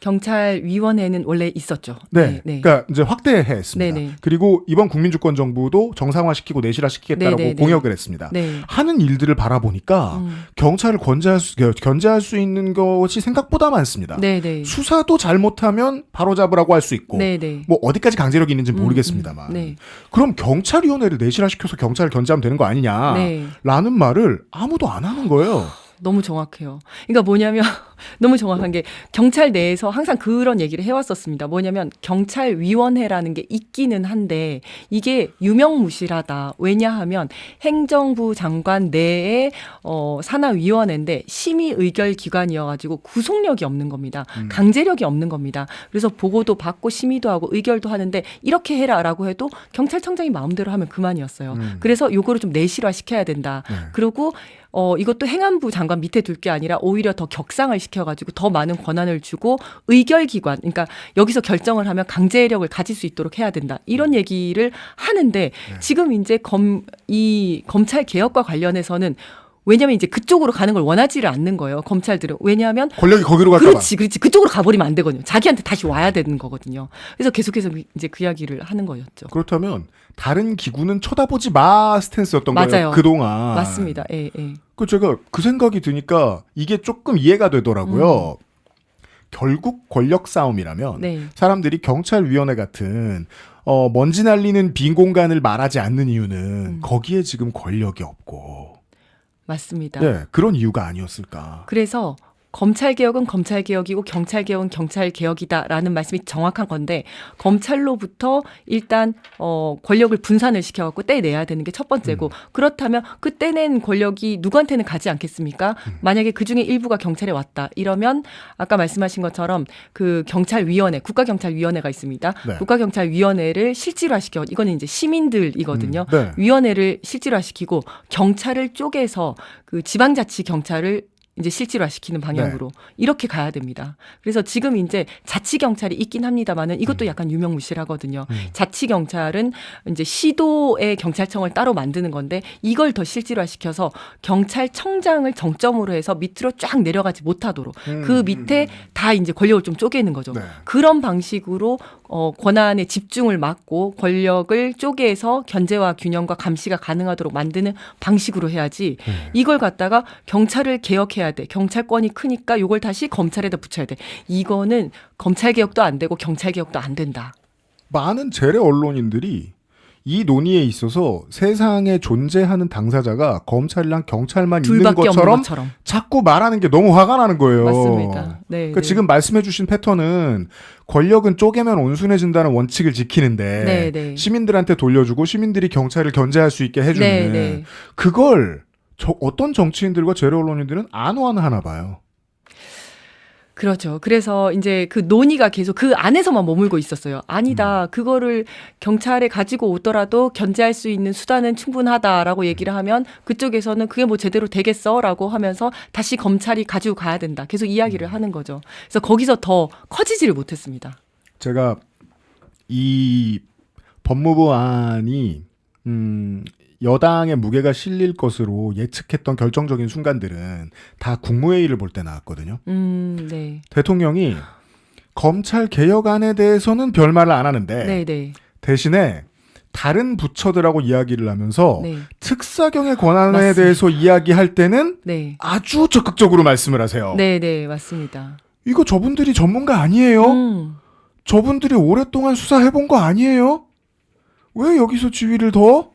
경찰위원회는 원래 있었죠. 네. 네. 그러니까 이제 확대했습니다. 네, 네. 그리고 이번 국민주권정부도 정상화시키고 내실화시키겠다라고 네, 네, 네. 공약을 했습니다. 네. 하는 일들을 바라보니까 경찰을 견제할 수 있는 것이 생각보다 많습니다. 네, 네. 수사도 잘못하면 바로잡으라고 할 수 있고 네, 네. 뭐 어디까지 강제력이 있는지 모르겠습니다만 네. 그럼 경찰위원회를 내실화시켜서 경찰을 견제하면 되는 거 아니냐 네. 라는 말을 아무도 안 하는 거예요. 너무 정확해요. 그러니까 뭐냐면 너무 정확한 게 경찰 내에서 항상 그런 얘기를 해왔었습니다. 뭐냐면 경찰위원회라는 게 있기는 한데 이게 유명무실하다. 왜냐하면 행정부 장관 내에 산하위원회인데 심의의결기관이어가지고 구속력이 없는 겁니다. 강제력이 없는 겁니다. 그래서 보고도 받고 심의도 하고 의결도 하는데 이렇게 해라라고 해도 경찰청장이 마음대로 하면 그만이었어요. 그래서 요거를 좀 내실화시켜야 된다. 네. 그리고 이것도 행안부 장관 밑에 둘 게 아니라 오히려 더 격상을 시켜가지고 더 많은 권한을 주고 의결기관, 그러니까 여기서 결정을 하면 강제력을 가질 수 있도록 해야 된다. 이런 얘기를 하는데 지금 이제 이 검찰 개혁과 관련해서는 왜냐하면 이제 그쪽으로 가는 걸 원하지를 않는 거예요. 검찰들은. 왜냐하면 권력이 거기로 갈까 봐. 그렇지. 그쪽으로 가버리면 안 되거든요. 자기한테 다시 와야 되는 거거든요. 그래서 계속해서 이제 그 이야기를 하는 거였죠. 그렇다면 다른 기구는 쳐다보지 마 스탠스였던 거예요. 맞아요. 그동안. 맞습니다. 예, 예. 그 제가 그 생각이 드니까 이게 조금 이해가 되더라고요. 결국 권력 싸움이라면 네. 사람들이 경찰위원회 같은 먼지 날리는 빈 공간을 말하지 않는 이유는 거기에 지금 권력이 없고 맞습니다. 네, 그런 이유가 아니었을까. 그래서 검찰개혁은 검찰개혁이고 경찰개혁은 경찰개혁이다라는 말씀이 정확한 건데 검찰로부터 일단 권력을 분산을 시켜갖고 떼내야 되는 게 첫 번째고 그렇다면 그 떼낸 권력이 누구한테는 가지 않겠습니까? 만약에 그중에 일부가 경찰에 왔다 이러면 아까 말씀하신 것처럼 그 경찰위원회 국가경찰위원회가 있습니다. 네. 국가경찰위원회를 실질화시켜 이거는 이제 시민들이거든요. 네. 위원회를 실질화시키고 경찰을 쪼개서 그 지방자치 경찰을 이제 실질화시키는 방향으로 이렇게 가야 됩니다. 그래서 지금 이제 자치경찰이 있긴 합니다만은 이것도 약간 유명무실하거든요. 자치경찰은 이제 시도의 경찰청을 따로 만드는 건데 이걸 더 실질화시켜서 경찰청장을 정점으로 해서 밑으로 쫙 내려가지 못하도록 그 밑에 다 이제 권력을 좀 쪼개는 거죠. 네. 그런 방식으로 권한의 집중을 막고 권력을 쪼개서 견제와 균형과 감시가 가능하도록 만드는 방식으로 해야지 이걸 갖다가 경찰을 개혁해야 돼. 경찰권이 크니까 이걸 다시 검찰에다 붙여야 돼. 이거는 검찰 개혁도 안 되고 경찰 개혁도 안 된다. 많은 재래 언론인들이 이 논의에 있어서 세상에 존재하는 당사자가 검찰이랑 경찰만 있는 둘밖에 없는 것처럼 것처럼. 자꾸 말하는 게 너무 화가 나는 거예요. 맞습니다. 네, 그러니까 네. 지금 말씀해주신 패턴은 권력은 쪼개면 온순해진다는 원칙을 지키는데 네, 네. 시민들한테 돌려주고 시민들이 경찰을 견제할 수 있게 해주는 네, 네. 그걸 어떤 정치인들과 재래 언론인들은 안 완하나 봐요. 그렇죠. 그래서 이제 그 논의가 계속 그 안에서만 머물고 있었어요. 아니다. 그거를 경찰에 가지고 오더라도 견제할 수 있는 수단은 충분하다라고 얘기를 하면 그쪽에서는 그게 뭐 제대로 되겠어라고 하면서 다시 검찰이 가지고 가야 된다. 계속 이야기를 하는 거죠. 그래서 거기서 더 커지지를 못했습니다. 제가 이 법무부 안이 여당의 무게가 실릴 것으로 예측했던 결정적인 순간들은 다 국무회의를 볼 때 나왔거든요. 네. 대통령이 검찰 개혁안에 대해서는 별말을 안 하는데 네, 네. 대신에 다른 부처들하고 이야기를 하면서 네. 특사경의 권한에 맞습니다. 대해서 이야기할 때는 네. 아주 적극적으로 말씀을 하세요. 네, 네, 맞습니다. 이거 저분들이 전문가 아니에요? 저분들이 오랫동안 수사해본 거 아니에요? 왜 여기서 지위를 더?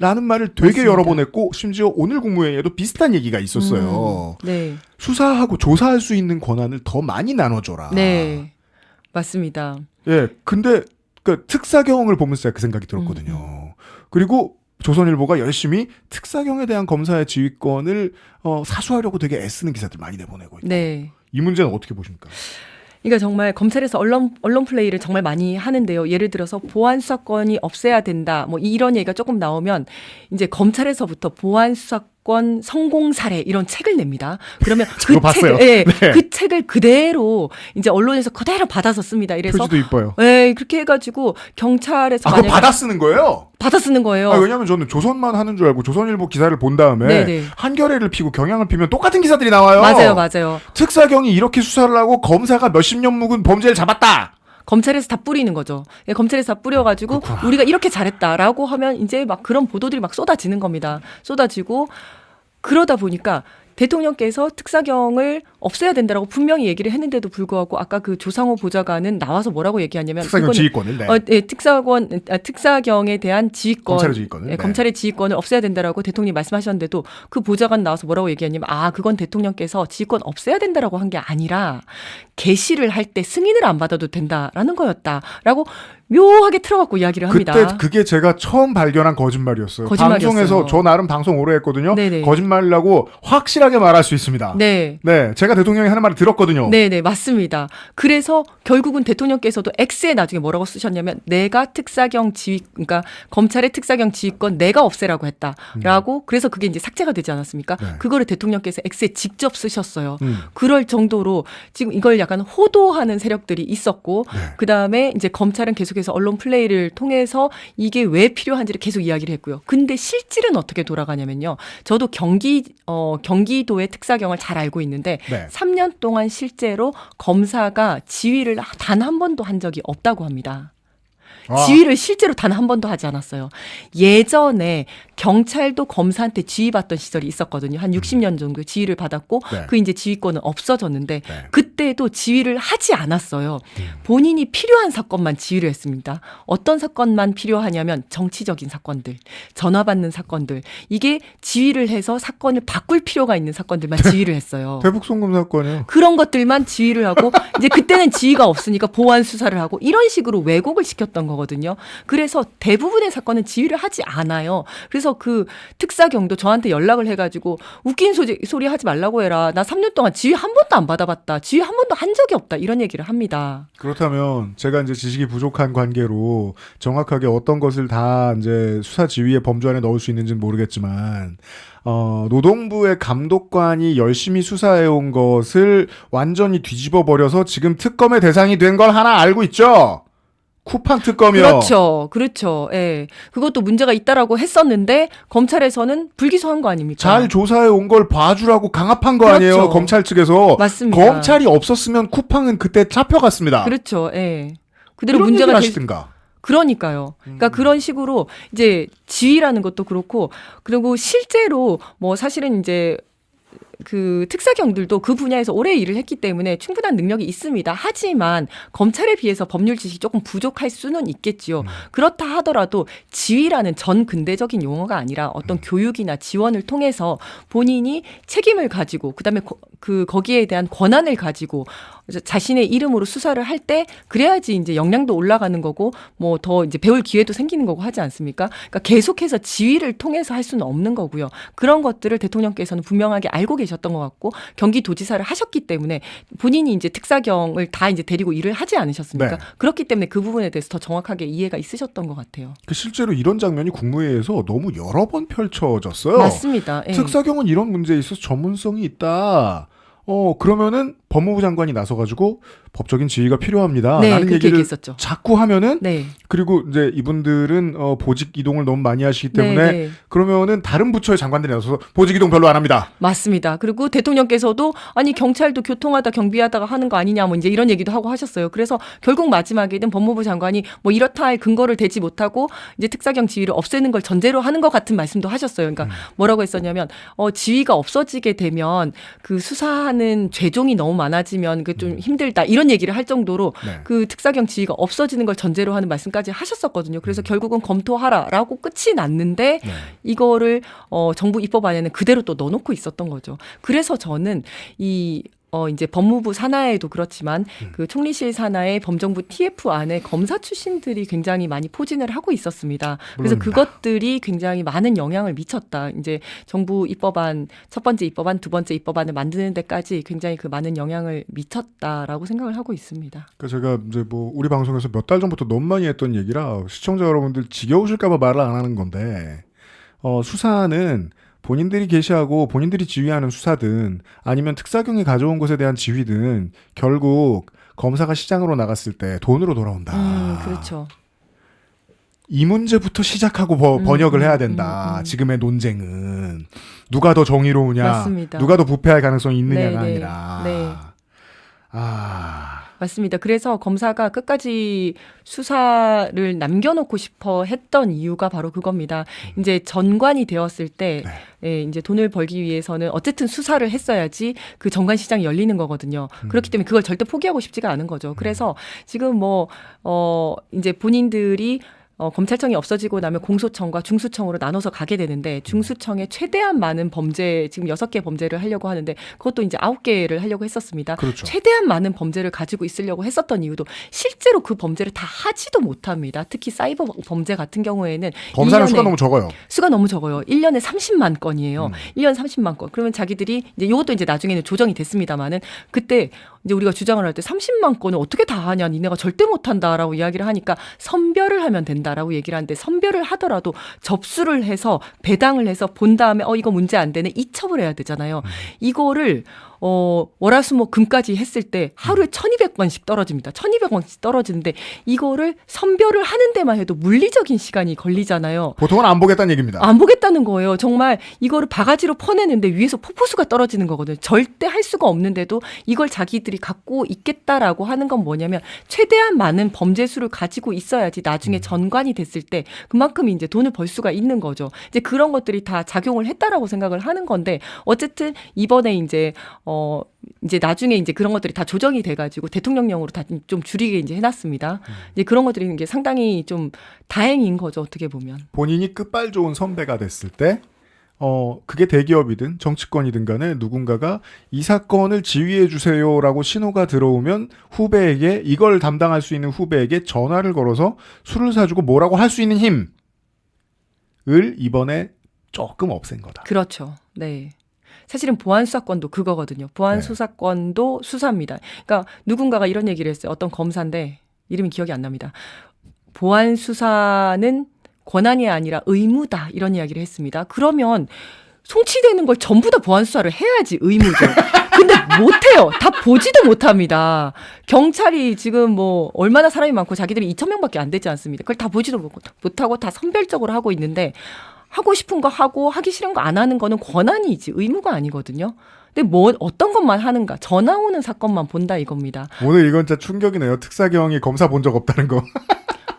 라는 말을 되게 맞습니다. 여러 번 했고 심지어 오늘 국무회의에도 비슷한 얘기가 있었어요. 네. 수사하고 조사할 수 있는 권한을 더 많이 나눠줘라. 네. 맞습니다. 예, 근데 그 특사경을 보면서 제가 그 생각이 들었거든요. 그리고 조선일보가 열심히 특사경에 대한 검사의 지휘권을 사수하려고 되게 애쓰는 기사들 많이 내보내고 있고. 네. 이 문제는 어떻게 보십니까? 그러니까 정말 검찰에서 언론 플레이를 정말 많이 하는데요. 예를 들어서 보안 수사권이 없애야 된다. 뭐 이런 얘기가 조금 나오면 이제 검찰에서부터 보안 수사권 성공 사례 이런 책을 냅니다. 그러면 저거 봤어요. 예, 네. 그 책을 그대로 이제 언론에서 그대로 받아서 씁니다. 이래서 표지도 이뻐요. 예, 그렇게 해가지고 경찰에서 그거 받아 쓰는 거예요? 받아 쓰는 거예요. 왜냐면 저는 조선만 하는 줄 알고 조선일보 기사를 본 다음에 네네. 한겨레를 피고 경향을 피면 똑같은 기사들이 나와요. 맞아요, 맞아요. 특사경이 이렇게 수사를 하고 검사가 몇십 년 묵은 범죄를 잡았다. 검찰에서 다 뿌리는 거죠. 예, 검찰에서 다 뿌려가지고 그렇구나. 우리가 이렇게 잘했다라고 하면 이제 막 그런 보도들이 막 쏟아지는 겁니다. 쏟아지고 그러다 보니까 대통령께서 특사경을 없애야 된다라고 분명히 얘기를 했는데도 불구하고 아까 그 조상호 보좌관은 나와서 뭐라고 얘기하냐면 특사경 이거는 지휘권을 네, 특사경에 대한 지휘권, 검찰의 지휘권을 네, 검찰의 지휘권을 없애야 된다라고 대통령이 말씀하셨는데도 그 보좌관 나와서 뭐라고 얘기하냐면 그건 대통령께서 지휘권 없애야 된다라고 한 게 아니라 개시를 할 때 승인을 안 받아도 된다라는 거였다라고 묘하게 틀어갖고 이야기를 합니다. 그때 그게 제가 처음 발견한 거짓말이었어요. 거짓말이었어요. 방송에서 저 나름 방송 오래 했거든요. 네네. 거짓말이라고 확실하게 말할 수 있습니다. 네. 네, 제가 대통령이 하는 말을 들었거든요. 네네, 맞습니다. 그래서 결국은 대통령께서도 X에 나중에 뭐라고 쓰셨냐면 내가 그러니까 검찰의 특사경 지휘권 내가 없애라고 했다라고 그래서 그게 이제 삭제가 되지 않았습니까? 네. 그거를 대통령께서 X에 직접 쓰셨어요. 음. 그럴 정도로 지금 이걸 약간 호도하는 세력들이 있었고 네. 그다음에 이제 검찰은 계속해서 언론 플레이를 통해서 이게 왜 필요한지를 계속 이야기를 했고요. 근데 실질은 어떻게 돌아가냐면요. 저도 경기도의 특사경을 잘 알고 있는데 네. 3년 동안 실제로 검사가 지휘를 단 한 번도 한 적이 없다고 합니다. 지휘를 실제로 단 한 번도 하지 않았어요. 예전에 경찰도 검사한테 지휘받던 시절이 있었거든요. 한 60년 정도 지휘를 받았고 네. 그 이제 지휘권은 없어졌는데 네. 그때도 지휘를 하지 않았어요. 본인이 필요한 사건만 지휘를 했습니다. 어떤 사건만 필요하냐면 정치적인 사건들, 전화 받는 사건들. 이게 지휘를 해서 사건을 바꿀 필요가 있는 사건들만 지휘를 했어요. 대북 송금 사건이요. 그런 것들만 지휘를 하고 이제 그때는 지휘가 없으니까 보안 수사를 하고 이런 식으로 왜곡을 시켰던 있었던 거거든요. 그래서 대부분의 사건은 지휘를 하지 않아요. 그래서 그 특사경도 저한테 연락을 해가지고 웃긴 소리 하지 말라고 해라. 나 3년 동안 지휘 한 번도 안 받아봤다. 지휘 한 번도 한 적이 없다. 이런 얘기를 합니다. 그렇다면 제가 이제 지식이 부족한 관계로 정확하게 어떤 것을 다 이제 수사 지휘의 범주 안에 넣을 수 있는지는 모르겠지만 노동부의 감독관이 열심히 수사해온 것을 완전히 뒤집어 버려서 지금 특검의 대상이 된 걸 하나 알고 있죠. 쿠팡 특검이요. 그렇죠. 예. 그것도 문제가 있다라고 했었는데 검찰에서는 불기소한 거 아닙니까? 잘 조사해온 걸 봐주라고 강압한 거 그렇죠. 아니에요. 검찰 측에서. 맞습니다. 검찰이 없었으면 쿠팡은 그때 잡혀갔습니다. 그렇죠. 예. 그대로 이런 문제가 얘기를 될 하시든가. 그러니까요. 그러니까 그런 식으로 이제 지휘라는 것도 그렇고 그리고 실제로 뭐 사실은 이제 그 특사경들도 그 분야에서 오래 일을 했기 때문에 충분한 능력이 있습니다. 하지만 검찰에 비해서 법률 지식이 조금 부족할 수는 있겠지요. 그렇다 하더라도 지휘라는 전 근대적인 용어가 아니라 어떤 교육이나 지원을 통해서 본인이 책임을 가지고 그다음에 거기에 대한 권한을 가지고 자신의 이름으로 수사를 할 때 그래야지 이제 역량도 올라가는 거고 뭐 더 이제 배울 기회도 생기는 거고 하지 않습니까? 그러니까 계속해서 지휘를 통해서 할 수는 없는 거고요. 그런 것들을 대통령께서는 분명하게 알고 계셨던 것 같고 경기도지사를 하셨기 때문에 본인이 이제 특사경을 다 이제 데리고 일을 하지 않으셨습니까? 네. 그렇기 때문에 그 부분에 대해서 더 정확하게 이해가 있으셨던 것 같아요. 실제로 이런 장면이 국무회의에서 너무 여러 번 펼쳐졌어요. 맞습니다. 예. 특사경은 이런 문제에 있어서 전문성이 있다. 그러면은 법무부 장관이 나서가지고 법적인 지휘가 필요합니다. 네, 라는 그렇게 얘기를 얘기했었죠. 자꾸 하면은 네. 그리고 이제 이분들은 보직 이동을 너무 많이 하시기 때문에 네. 그러면은 다른 부처의 장관들이 나서서 보직 이동 별로 안 합니다. 맞습니다. 그리고 대통령께서도 아니 경찰도 교통하다 경비하다가 하는 거 아니냐 뭐 이제 이런 얘기도 하고 하셨어요. 그래서 결국 마지막에는 법무부 장관이 뭐 이렇다 할 근거를 대지 못하고 이제 특사경 지휘를 없애는 걸 전제로 하는 것 같은 말씀도 하셨어요. 그러니까 뭐라고 했었냐면 지휘가 없어지게 되면 그 수사하는 죄종이 너무 많아지면 그 좀 힘들다 이런 얘기를 할 정도로 네. 그 특사경 지휘가 없어지는 걸 전제로 하는 말씀까지 하셨었거든요. 그래서 결국은 검토하라라고 끝이 났는데 네. 이거를 정부 입법안에는 그대로 또 넣어놓고 있었던 거죠. 그래서 저는 이제 법무부 산하에도 그렇지만 그 총리실 산하의 범정부 TF 안에 검사 출신들이 굉장히 많이 포진을 하고 있었습니다. 그래서 물론입니다. 그것들이 굉장히 많은 영향을 미쳤다. 이제 정부 입법안 첫 번째 입법안, 두 번째 입법안을 만드는 데까지 굉장히 그 많은 영향을 미쳤다라고 생각을 하고 있습니다. 그래서 제가 이제 뭐 우리 방송에서 몇 달 전부터 너무 많이 했던 얘기라 시청자 여러분들 지겨우실까봐 말을 안 하는 건데 수사는 본인들이 게시하고 본인들이 지휘하는 수사든 아니면 특사경이 가져온 것에 대한 지휘든 결국 검사가 시장으로 나갔을 때 돈으로 돌아온다. 그렇죠. 이 문제부터 시작하고 번역을 해야 된다. 지금의 논쟁은 누가 더 정의로우냐, 맞습니다. 누가 더 부패할 가능성이 있느냐가 네, 네. 아니라. 네. 맞습니다. 그래서 검사가 끝까지 수사를 남겨놓고 싶어 했던 이유가 바로 그겁니다. 이제 전관이 되었을 때, 이제 돈을 벌기 위해서는 어쨌든 수사를 했어야지 그 전관 시장이 열리는 거거든요. 그렇기 때문에 그걸 절대 포기하고 싶지가 않은 거죠. 그래서 지금 이제 본인들이 검찰청이 없어지고 나면 공소청과 중수청으로 나눠서 가게 되는데 중수청에 최대한 많은 범죄 지금 6개 범죄를 하려고 하는데 그것도 이제 9개를 하려고 했었습니다. 그렇죠. 최대한 많은 범죄를 가지고 있으려고 했었던 이유도 실제로 그 범죄를 다 하지도 못합니다. 특히 사이버 범죄 같은 경우에는 검사는 1년에 수가 너무 적어요. 수가 너무 적어요. 1년에 30만 건이에요. 1년 30만 건. 그러면 자기들이 이제 이것도 이제 나중에는 조정이 됐습니다만은 그때 이제 우리가 주장을 할 때 30만 건을 어떻게 다 하냐, 니네가 절대 못한다라고 이야기를 하니까 선별을 하면 된다라고 얘기를 하는데 선별을 하더라도 접수를 해서 배당을 해서 본 다음에 이거 문제 안 되네 이첩을 해야 되잖아요. 이거를 월화수목금까지 했을 때 하루에 1200번씩 떨어집니다. 1200번씩 떨어지는데 이거를 선별을 하는 데만 해도 물리적인 시간이 걸리잖아요. 보통은 안 보겠다는 얘기입니다. 안 보겠다는 거예요. 정말 이거를 바가지로 퍼내는데 위에서 폭포수가 떨어지는 거거든요. 절대 할 수가 없는데도 이걸 자기들이 갖고 있겠다라고 하는 건 뭐냐면 최대한 많은 범죄 수를 가지고 있어야지 나중에 전관이 됐을 때 그만큼 이제 돈을 벌 수가 있는 거죠. 이제 그런 것들이 다 작용을 했다라고 생각을 하는 건데 어쨌든 이번에 이제 나중에 이제 그런 것들이 다 조정이 돼가지고 대통령령으로 다 좀 줄이게 이제 해놨습니다. 이제 그런 것들이 이게 상당히 좀 다행인 거죠. 어떻게 보면. 본인이 끝발 좋은 선배가 됐을 때 그게 대기업이든 정치권이든 간에 누군가가 이 사건을 지휘해 주세요라고 신호가 들어오면 후배에게 이걸 담당할 수 있는 후배에게 전화를 걸어서 술을 사주고 뭐라고 할 수 있는 힘을 이번에 조금 없앤 거다. 그렇죠. 네. 사실은 보안 수사권도 그거거든요. 보안 네. 수사권도 수사입니다. 그러니까 누군가가 이런 얘기를 했어요. 어떤 검사인데 이름이 기억이 안 납니다. 보안 수사는 권한이 아니라 의무다 이런 이야기를 했습니다. 그러면 송치되는 걸 전부 다 보안 수사를 해야지 의무죠. 근데 못해요. 다 보지도 못합니다. 경찰이 지금 뭐 얼마나 사람이 많고 자기들이 2,000명밖에 안 되지 않습니다. 그걸 다 보지도 못하고 다 선별적으로 하고 있는데 하고 싶은 거 하고 하기 싫은 거 안 하는 거는 권한이지 의무가 아니거든요. 근데 뭐 어떤 것만 하는가? 전화 오는 사건만 본다 이겁니다. 오늘 이건 진짜 충격이네요. 특사경이 검사 본 적 없다는 거.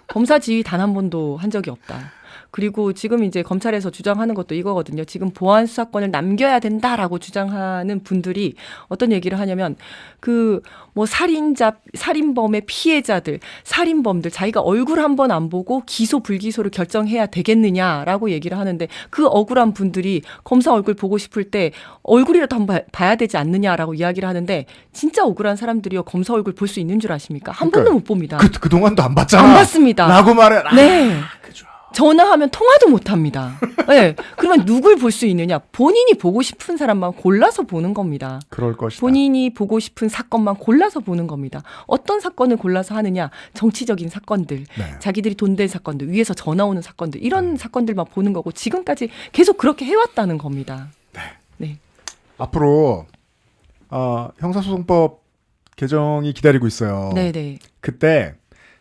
검사 지휘 단 한 번도 한 적이 없다. 그리고 지금 이제 검찰에서 주장하는 것도 이거거든요. 지금 보안 수사권을 남겨야 된다라고 주장하는 분들이 어떤 얘기를 하냐면 그 뭐 살인범의 피해자들, 살인범들 자기가 얼굴 한 번 안 보고 기소 불기소를 결정해야 되겠느냐라고 얘기를 하는데 그 억울한 분들이 검사 얼굴 보고 싶을 때 얼굴이라도 한번 봐야 되지 않느냐라고 이야기를 하는데 진짜 억울한 사람들이요 검사 얼굴 볼 수 있는 줄 아십니까? 한 번도 못 봅니다. 그동안도 안 봤잖아. 안 봤습니다. 라고 말해. 네. 전화하면 통화도 못 합니다. 네. 그러면 누굴 볼 수 있느냐? 본인이 보고 싶은 사람만 골라서 보는 겁니다. 그럴 것이다. 본인이 보고 싶은 사건만 골라서 보는 겁니다. 어떤 사건을 골라서 하느냐? 정치적인 사건들, 네. 자기들이 돈 될 사건들, 위에서 전화 오는 사건들, 이런 사건들만 보는 거고 지금까지 계속 그렇게 해왔다는 겁니다. 네. 앞으로 형사소송법 개정이 기다리고 있어요. 네네. 그때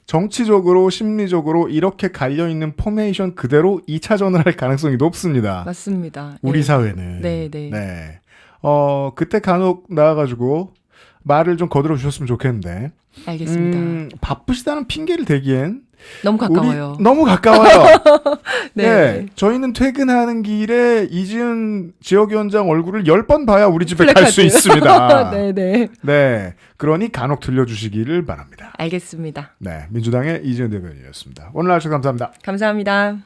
정치적으로 심리적으로 이렇게 갈려있는 포메이션 그대로 2차전을 할 가능성이 높습니다. 맞습니다. 우리 네. 사회는. 네네. 네. 그때 간혹 나와가지고 말을 좀 거들어 주셨으면 좋겠는데. 알겠습니다. 바쁘시다는 핑계를 대기엔 너무 가까워요. 우리 너무 가까워요. 네. 네. 저희는 퇴근하는 길에 이지은 지역위원장 얼굴을 10번 봐야 우리 집에 갈 플래카드. 수 있습니다. 네네. 네. 그러니 간혹 들려주시기를 바랍니다. 알겠습니다. 네. 민주당의 이지은 대변인이었습니다. 오늘 나와주셔서 감사합니다. 감사합니다.